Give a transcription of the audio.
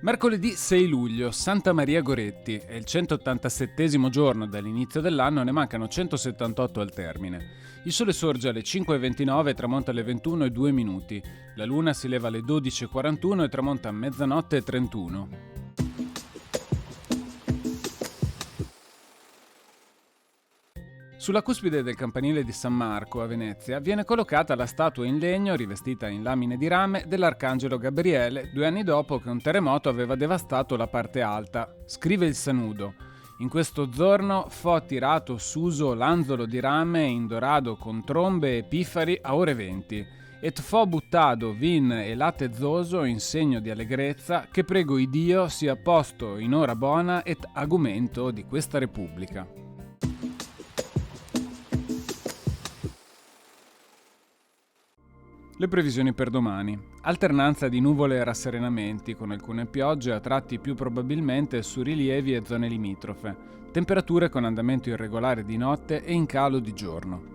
Mercoledì 6 luglio, Santa Maria Goretti, è il 187° giorno dall'inizio dell'anno, ne mancano 178 al termine. Il sole sorge alle 5:29 e tramonta alle 21:02. La luna si leva alle 12:41 e tramonta a mezzanotte e 31. Sulla cuspide del campanile di San Marco a Venezia viene collocata la statua in legno rivestita in lamine di rame dell'arcangelo Gabriele 2 anni dopo che un terremoto aveva devastato la parte alta. Scrive il Sanudo: in questo giorno fo tirato suso l'anzolo di rame in dorado con trombe e piffari a ore 20 et fo buttado vin e latte zoso in segno di allegrezza che prego Iddio sia posto in ora bona et agumento di questa repubblica. Le previsioni per domani. Alternanza di nuvole e rasserenamenti, con alcune piogge a tratti più probabilmente su rilievi e zone limitrofe. Temperature con andamento irregolare di notte e in calo di giorno.